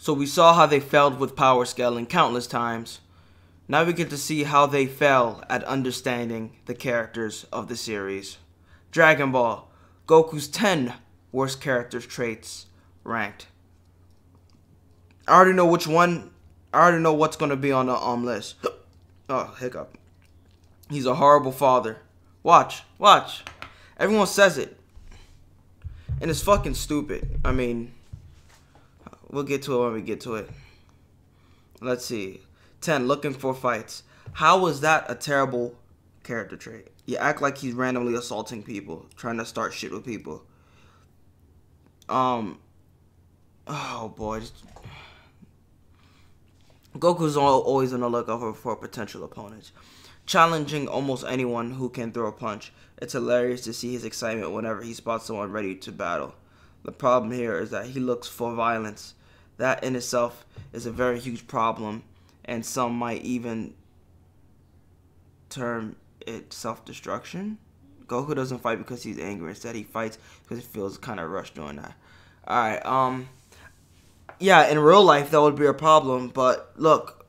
So we saw how they failed with power scaling countless times. Now we get to see how they fail at understanding the characters of the series. Dragon Ball, Goku's 10 worst character traits ranked. I already know which one. I already know what's going to be on the list. Oh, hiccup. He's a horrible father. Watch. Everyone says it. And it's fucking stupid. I mean, we'll get to it when we get to it. Let's see. 10, looking for fights. How is that a terrible character trait? You act like he's randomly assaulting people, trying to start shit with people. Oh boy. Goku's always on the lookout for potential opponents, challenging almost anyone who can throw a punch. It's hilarious to see his excitement whenever he spots someone ready to battle. The problem here is that he looks for violence. That in itself is a very huge problem, and some might even term it self-destruction. Goku doesn't fight because he's angry. Instead, he fights because he feels kind of rushed doing that. Alright, yeah, in real life, that would be a problem. But look,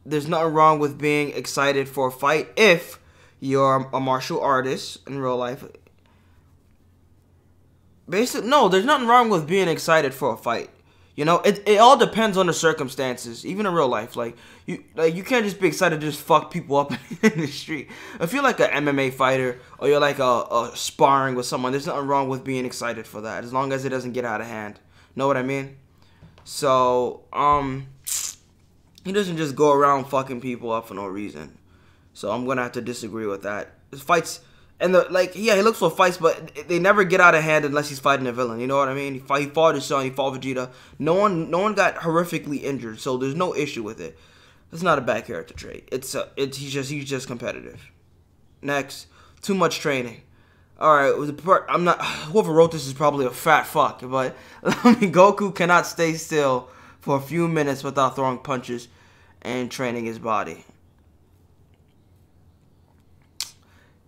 there's nothing wrong with being excited for a fight if you're a martial artist in real life. Basically, no, there's nothing wrong with being excited for a fight. You know, it all depends on the circumstances, even in real life. Like you can't just be excited to just fuck people up in the street. If you're like an MMA fighter or you're like a sparring with someone, there's nothing wrong with being excited for that, as long as it doesn't get out of hand. Know what I mean? So, he doesn't just go around fucking people up for no reason. So I'm gonna have to disagree with that. His fights, and he looks for fights, but they never get out of hand unless he's fighting a villain. You know what I mean? He fought his son, he fought Vegeta. No one got horrifically injured, so there's no issue with it. It's not a bad character trait. He's just competitive. Next, too much training. All right, whoever wrote this is probably a fat fuck, but I mean, Goku cannot stay still for a few minutes without throwing punches and training his body.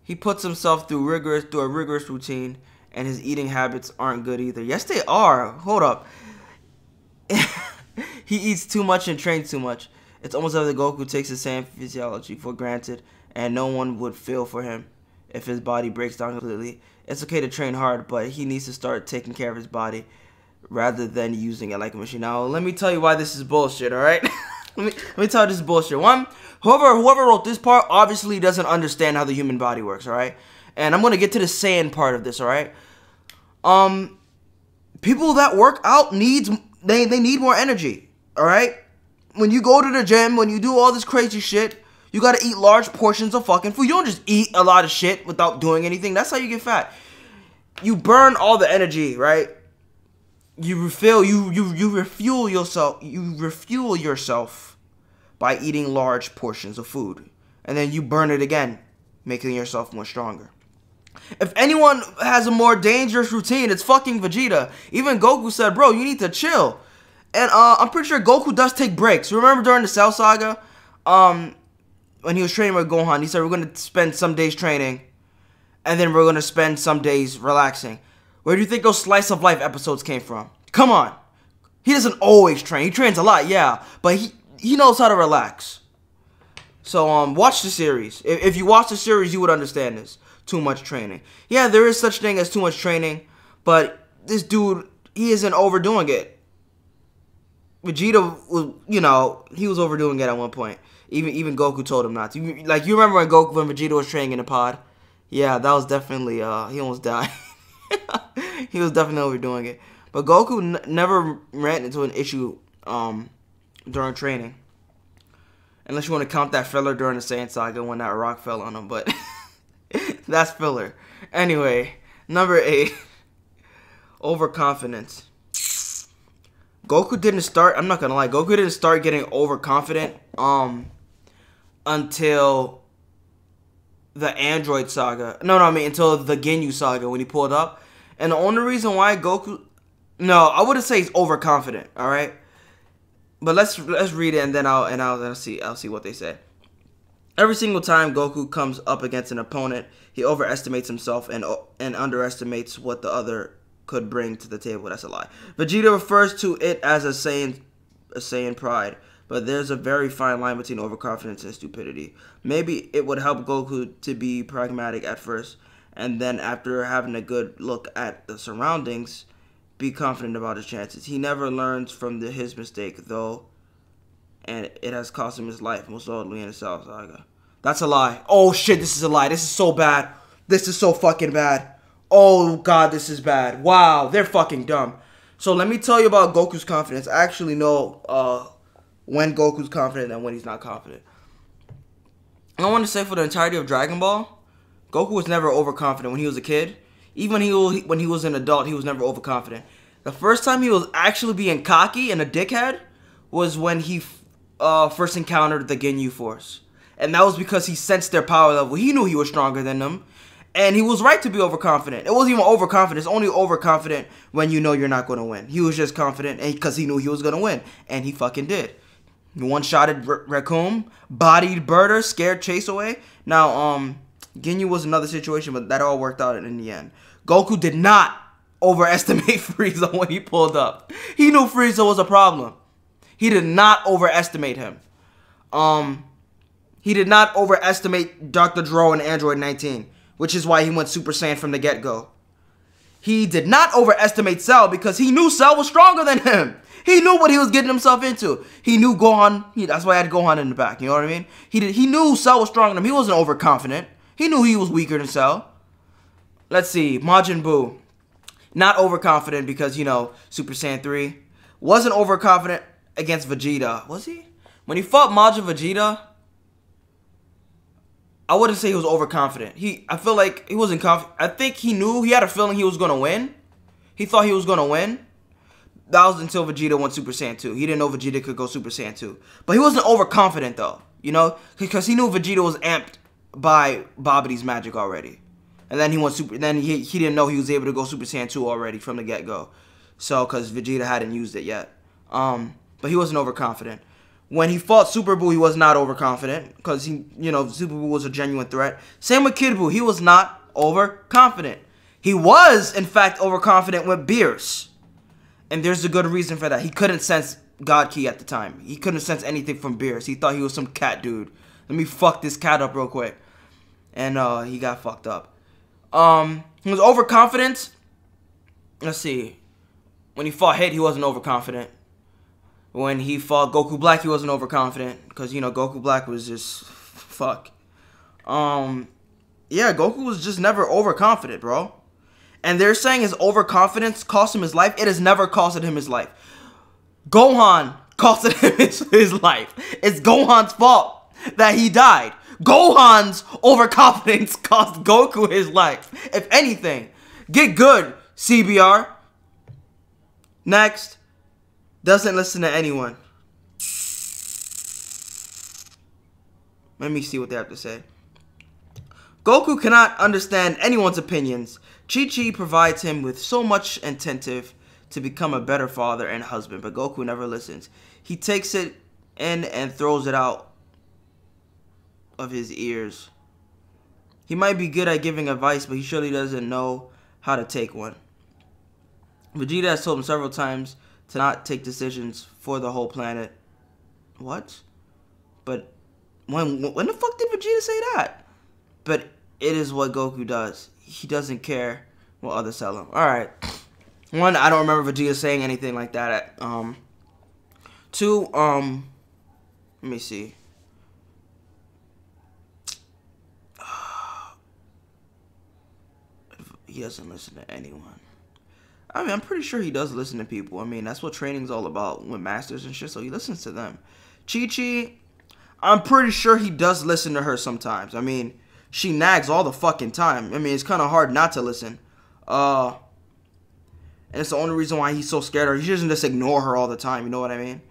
He puts himself through a rigorous routine, and his eating habits aren't good either. Yes, they are. Hold up. He eats too much and trains too much. It's almost as if Goku takes the same physiology for granted, and no one would feel for him if his body breaks down completely. It's okay to train hard, but he needs to start taking care of his body rather than using it like a machine. Now, let me tell you why this is bullshit, alright? let me tell you this is bullshit. One, whoever wrote this part obviously doesn't understand how the human body works, alright? And I'm going to get to the Saiyan part of this, alright? People that work out they need more energy, alright? When you go to the gym, when you do all this crazy shit, you gotta eat large portions of fucking food. You don't just eat a lot of shit without doing anything. That's how you get fat. You burn all the energy, right? You refuel yourself. You refuel yourself by eating large portions of food, and then you burn it again, making yourself more stronger. If anyone has a more dangerous routine, it's fucking Vegeta. Even Goku said, "Bro, you need to chill." And I'm pretty sure Goku does take breaks. Remember during the Cell Saga, when he was training with Gohan, he said we're going to spend some days training, and then we're going to spend some days relaxing. Where do you think those slice of life episodes came from? Come on. He doesn't always train. He trains a lot, yeah, but he knows how to relax. So watch the series. If you watch the series, you would understand this. Too much training. Yeah, there is such thing as too much training, but this dude, he isn't overdoing it. Vegeta was, he was overdoing it at one point. Even Goku told him not to. Like, you remember when Vegeta was training in the pod? Yeah, that was definitely, he almost died. He was definitely overdoing it. But Goku never ran into an issue during training. Unless you want to count that filler during the Saiyan Saga when that rock fell on him. But that's filler. Anyway, number 8. Overconfidence. Goku didn't start, I'm not gonna lie, Goku didn't start getting overconfident until the Android Saga. Until the Ginyu Saga when he pulled up. And the only reason why Goku, I wouldn't say he's overconfident, alright? But let's read it and then I'll see what they say. Every single time Goku comes up against an opponent, he overestimates himself and underestimates what the other could bring to the table. That's a lie. Vegeta refers to it as a Saiyan Saiyan pride. But there's a very fine line between overconfidence and stupidity. Maybe it would help Goku to be pragmatic at first, and then after having a good look at the surroundings, be confident about his chances. He never learns from his mistake, though, and it has cost him his life, most notably in the Cell Saga. That's a lie. Oh shit, this is a lie. This is so bad. This is so fucking bad. Oh god, this is bad. Wow, they're fucking dumb. So let me tell you about Goku's confidence. I actually know when Goku's confident and when he's not confident. I want to say for the entirety of Dragon Ball, Goku was never overconfident when he was a kid. Even when he was an adult, he was never overconfident. The first time he was actually being cocky and a dickhead was when he first encountered the Ginyu Force. And that was because he sensed their power level. He knew he was stronger than them. And he was right to be overconfident. It wasn't even overconfident. It's only overconfident when you know you're not going to win. He was just confident because he knew he was going to win. And he fucking did. One-shotted Raccoon, bodied Birder, scared Chase away. Now, Ginyu was another situation, but that all worked out in the end. Goku did not overestimate Frieza when he pulled up. He knew Frieza was a problem. He did not overestimate him. He did not overestimate Dr. Gero and Android 19, which is why he went Super Saiyan from the get-go. He did not overestimate Cell because he knew Cell was stronger than him. He knew what he was getting himself into. He knew Gohan. That's why I had Gohan in the back. You know what I mean? He knew Cell was stronger than him. He wasn't overconfident. He knew he was weaker than Cell. Let's see. Majin Buu. Not overconfident because, you know, Super Saiyan 3. Wasn't overconfident against Vegeta. Was he? When he fought Majin Vegeta, I wouldn't say he was overconfident. I feel like he wasn't confident. I think he knew. He had a feeling he was going to win. He thought he was going to win. That was until Vegeta went Super Saiyan 2. He didn't know Vegeta could go Super Saiyan 2. But he wasn't overconfident, though. You know? Because he knew Vegeta was amped by Babidi's magic already. And then he went he didn't know he was able to go Super Saiyan 2 already from the get-go. So, because Vegeta hadn't used it yet. But he wasn't overconfident. When he fought Super Buu, he was not overconfident. Because, Super Buu was a genuine threat. Same with Kid Buu. He was not overconfident. He was, in fact, overconfident with Beerus. And there's a good reason for that. He couldn't sense God Ki at the time. He couldn't sense anything from Beerus. He thought he was some cat dude. Let me fuck this cat up real quick. And he got fucked up. He was overconfident. Let's see. When he fought Hit, he wasn't overconfident. When he fought Goku Black, he wasn't overconfident. Because, Goku Black was just... fuck. Yeah, Goku was just never overconfident, bro. And they're saying his overconfidence cost him his life. It has never costed him his life. Gohan costed him his life. It's Gohan's fault that he died. Gohan's overconfidence cost Goku his life. If anything, get good, CBR. Next, doesn't listen to anyone. Let me see what they have to say. Goku cannot understand anyone's opinions. Chi-Chi provides him with so much incentive to become a better father and husband, but Goku never listens. He takes it in and throws it out of his ears. He might be good at giving advice, but he surely doesn't know how to take one. Vegeta has told him several times to not take decisions for the whole planet. What? But when the fuck did Vegeta say that? But it is what Goku does. He doesn't care what others tell him. Alright. One, I don't remember Vegeta saying anything like that. Two, let me see. He doesn't listen to anyone. I mean, I'm pretty sure he does listen to people. I mean, that's what training's all about with masters and shit, so he listens to them. Chi-Chi, I'm pretty sure he does listen to her sometimes. I mean, she nags all the fucking time. I mean, it's kind of hard not to listen. And it's the only reason why he's so scared of her. He doesn't just ignore her all the time, you know what I mean?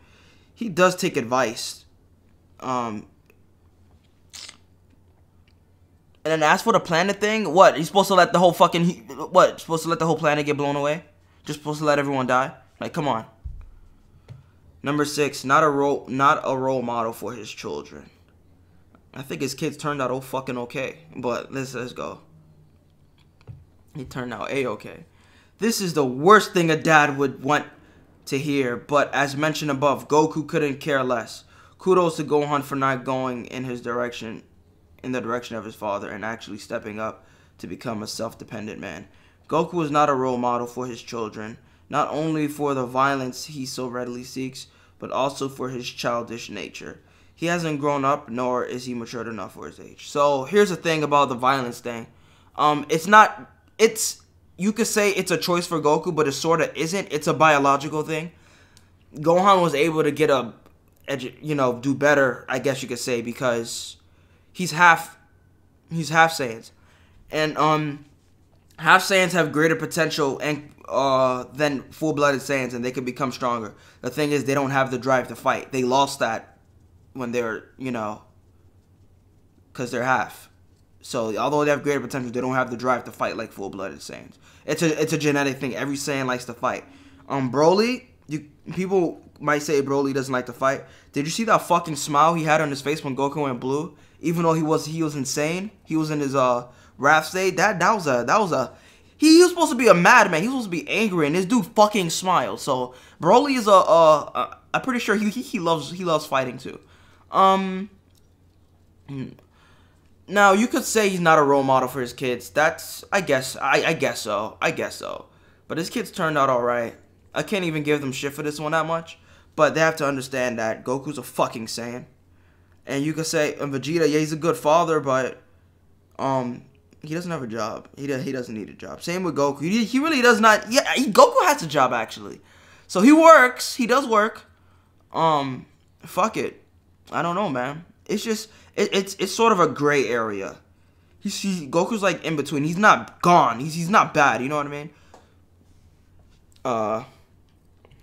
He does take advice. And then as for the planet thing, what? He's supposed to let the whole fucking... What? Supposed to let the whole planet get blown away? Just supposed to let everyone die? Like, come on. Number 6, not a role model for his children. I think his kids turned out fucking okay. But let's go. He turned out A-okay. This is the worst thing a dad would want to hear, but as mentioned above, Goku couldn't care less. Kudos to Gohan for not going in the direction of his father and actually stepping up to become a self-dependent man. Goku is not a role model for his children, not only for the violence he so readily seeks, but also for his childish nature. He hasn't grown up, nor is he matured enough for his age. So here's the thing about the violence thing. You could say it's a choice for Goku, but it sort of isn't. It's a biological thing. Gohan was able to get do better, I guess you could say, because he's half Saiyans, and half Saiyans have greater potential than full-blooded Saiyans, and they can become stronger. The thing is, they don't have the drive to fight. They lost that when they're, because they're half. So although they have greater potential, they don't have the drive to fight like full-blooded Saiyans. It's a genetic thing. Every Saiyan likes to fight. Broly, people might say Broly doesn't like to fight. Did you see that fucking smile he had on his face when Goku went blue? Even though he was insane, he was in his wrath state. He was supposed to be a madman. He was supposed to be angry, and this dude fucking smiled. So Broly is I'm pretty sure he loves fighting too. Now you could say he's not a role model for his kids. I guess so. But his kids turned out alright. I can't even give them shit for this one that much. But they have to understand that Goku's a fucking Saiyan. And you could say, Vegeta, yeah, he's a good father, but he doesn't have a job. He doesn't need a job. Same with Goku. He really does not. Yeah, Goku has a job, actually. So he works. He does work. Fuck it. I don't know, man. It's just, it's sort of a gray area. Goku's like in between. He's not gone. He's not bad. You know what I mean?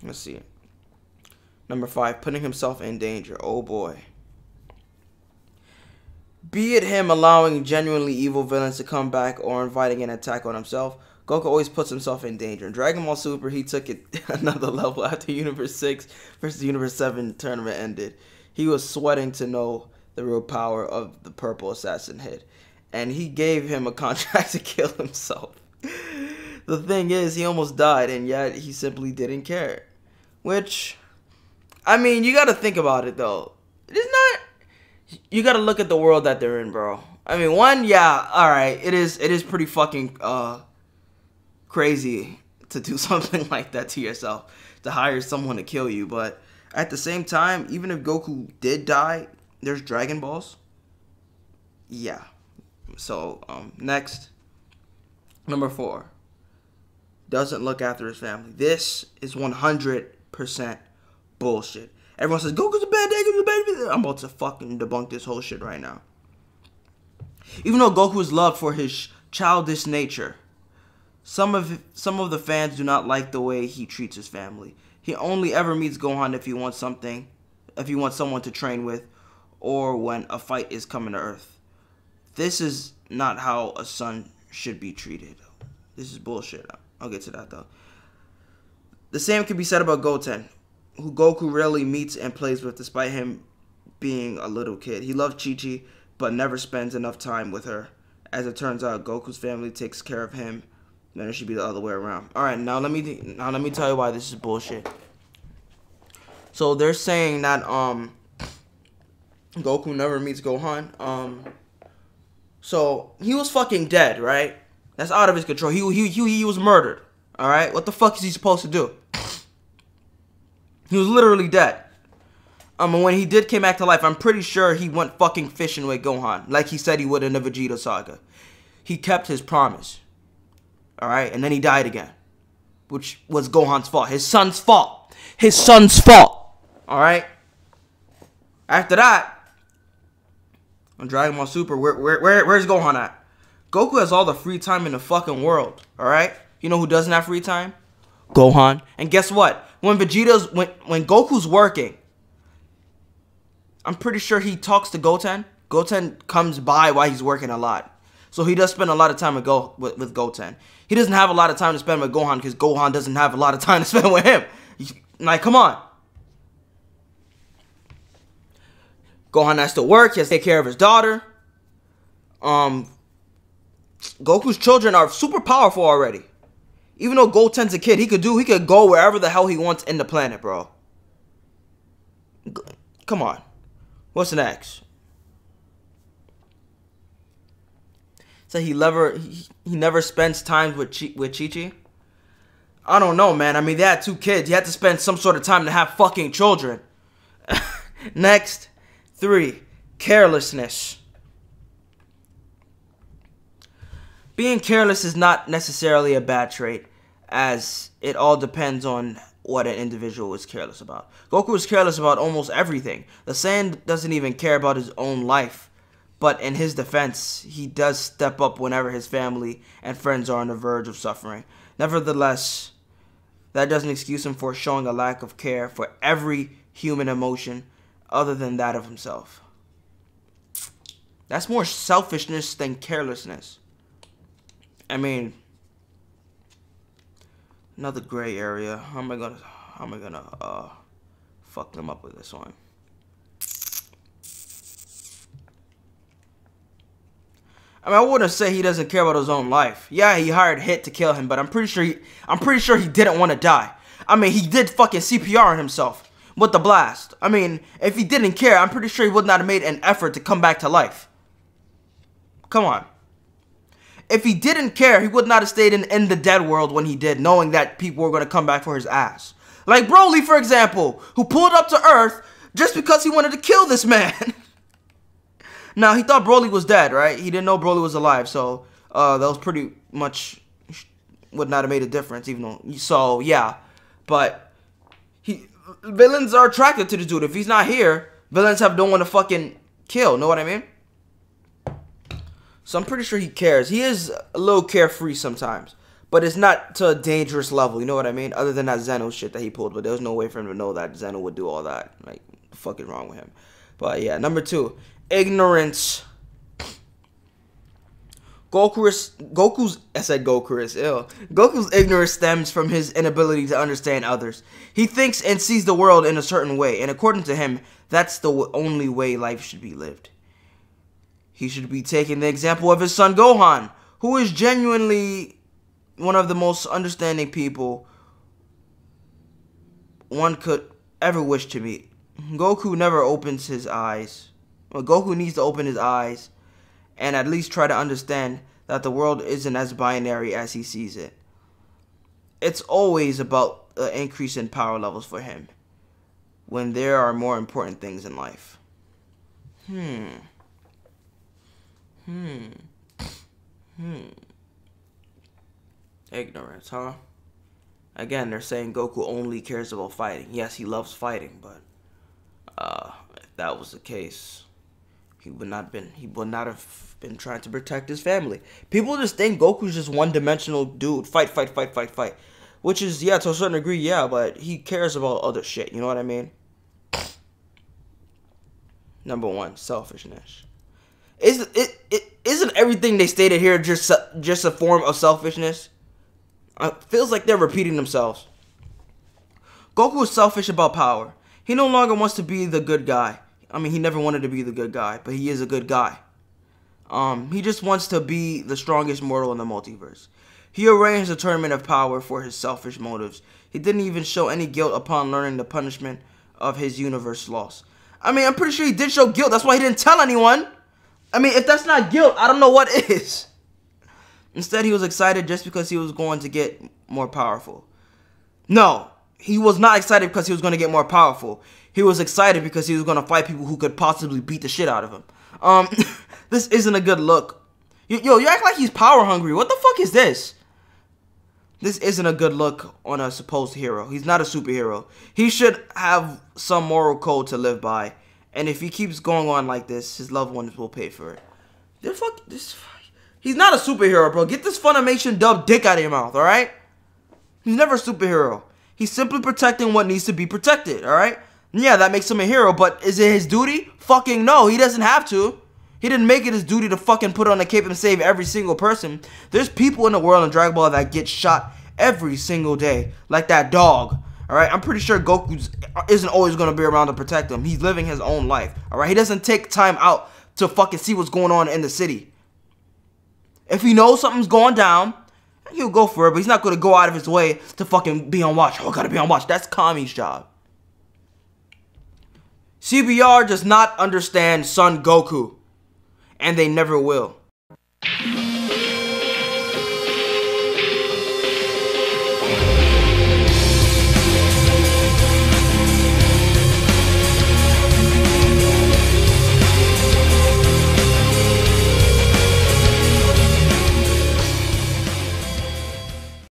Let's see. Number 5, putting himself in danger. Oh boy. Be it him allowing genuinely evil villains to come back or inviting an attack on himself, Goku always puts himself in danger. In Dragon Ball Super, he took it another level after Universe 6 versus Universe 7 tournament ended. He was sweating to know the real power of the purple assassin hit, and he gave him a contract to kill himself. The thing is, he almost died, and yet he simply didn't care. Which, I mean, you gotta think about it, though. It's not... You gotta look at the world that they're in, bro. I mean, yeah, alright, it is pretty fucking, crazy to do something like that to yourself. To hire someone to kill you, but at the same time, even if Goku did die, there's Dragon Balls. Yeah. So, next. Number 4. Doesn't look after his family. This is 100% bullshit. Everyone says, Goku's a bad dad, Goku's a bad dad. I'm about to fucking debunk this whole shit right now. Even though Goku is loved for his childish nature, some of the fans do not like the way he treats his family. He only ever meets Gohan if he wants someone to train with, or when a fight is coming to Earth. This is not how a son should be treated. This is bullshit. I'll get to that though. The same can be said about Goten, who Goku rarely meets and plays with despite him being a little kid. He loves Chi-Chi, but never spends enough time with her. As it turns out, Goku's family takes care of him, then it should be the other way around. Alright, now let me tell you why this is bullshit. So they're saying that Goku never meets Gohan. So he was fucking dead, right? That's out of his control. He was murdered. Alright? What the fuck is he supposed to do? He was literally dead. And when he came back to life, I'm pretty sure he went fucking fishing with Gohan, like he said he would in the Vegeta saga. He kept his promise. Alright? And then he died again. Which was Gohan's fault. His son's fault. His son's fault. Alright? After that, on Dragon Ball Super, where's Gohan at? Goku has all the free time in the fucking world. Alright? You know who doesn't have free time? Gohan. And guess what? When Goku's working, I'm pretty sure he talks to Goten. Goten comes by while he's working a lot. So he does spend a lot of time with Goten. He doesn't have a lot of time to spend with Gohan because Gohan doesn't have a lot of time to spend with him. Like, come on. Gohan has to work. He has to take care of his daughter. Goku's children are super powerful already. Even though Goten's a kid, he could go wherever the hell he wants in the planet, bro. Come on. What's next? So he never spends time with Chi-Chi. I don't know, man. I mean, they had 2 kids. You had to spend some sort of time to have fucking children. Next, 3, carelessness. Being careless is not necessarily a bad trait, as it all depends on what an individual is careless about. Goku is careless about almost everything. The Saiyan doesn't even care about his own life, but in his defense, he does step up whenever his family and friends are on the verge of suffering. Nevertheless, that doesn't excuse him for showing a lack of care for every human emotion other than that of himself. That's more selfishness than carelessness. I mean, another gray area. How am I gonna fuck them up with this one? I mean, I wouldn't say he doesn't care about his own life. Yeah, he hired Hit to kill him, but I'm pretty sure he didn't want to die. I mean, he did fucking CPR on himself with the blast. I mean, if he didn't care, I'm pretty sure he would not have made an effort to come back to life. Come on. If he didn't care, he would not have stayed in the dead world when he did, knowing that people were going to come back for his ass. Like Broly, for example, who pulled up to Earth just because he wanted to kill this man. Now, he thought Broly was dead, right? He didn't know Broly was alive, so that was pretty much would not have made a difference, even though, so, yeah. But villains are attracted to the dude. If he's not here, villains have no one to fucking kill, know what I mean? So I'm pretty sure he cares. He is a little carefree sometimes, but it's not to a dangerous level, you know what I mean? Other than that Zeno shit that he pulled, but there was no way for him to know that Zeno would do all that. Like, what the fuck is wrong with him? But yeah, number 2. Ignorance. Goku's ignorance stems from his inability to understand others. He thinks and sees the world in a certain way, and according to him, that's the only way life should be lived. He should be taking the example of his son Gohan, who is genuinely one of the most understanding people one could ever wish to meet. Goku never opens his eyes. Well, Goku needs to open his eyes and at least try to understand that the world isn't as binary as he sees it. It's always about the increase in power levels for him when there are more important things in life. Ignorance, huh? Again, they're saying Goku only cares about fighting. Yes, he loves fighting, but if that was the case, he would not have been trying to protect his family. People just think Goku's just one-dimensional dude. Fight. Which is, yeah, to a certain degree, yeah, but he cares about other shit. You know what I mean? Number 1, selfishness. Isn't everything they stated here just a form of selfishness? It feels like they're repeating themselves. Goku is selfish about power. He no longer wants to be the good guy. I mean, he never wanted to be the good guy, but he is a good guy. He just wants to be the strongest mortal in the multiverse. He arranged a tournament of power for his selfish motives. He didn't even show any guilt upon learning the punishment of his universe loss. I mean, I'm pretty sure he did show guilt. That's why he didn't tell anyone. I mean, if that's not guilt, I don't know what is. Instead, he was excited just because he was going to get more powerful. No, he was not excited because he was going to get more powerful. He was excited because he was going to fight people who could possibly beat the shit out of him. This isn't a good look. Yo, you act like he's power hungry. What the fuck is this? This isn't a good look on a supposed hero. He's not a superhero. He should have some moral code to live by. And if he keeps going on like this, his loved ones will pay for it. He's not a superhero, bro. Get this Funimation dub dick out of your mouth, alright? He's never a superhero. He's simply protecting what needs to be protected, alright? Yeah, that makes him a hero, but is it his duty? Fucking no, he doesn't have to. He didn't make it his duty to fucking put on a cape and save every single person. There's people in the world in Dragon Ball that get shot every single day, like that dog. Alright, I'm pretty sure Goku isn't always going to be around to protect him. He's living his own life. Alright, he doesn't take time out to fucking see what's going on in the city. If he knows something's going down, he'll go for it, but he's not going to go out of his way to fucking be on watch. Oh, gotta be on watch. That's Kami's job. CBR does not understand Son Goku, and they never will.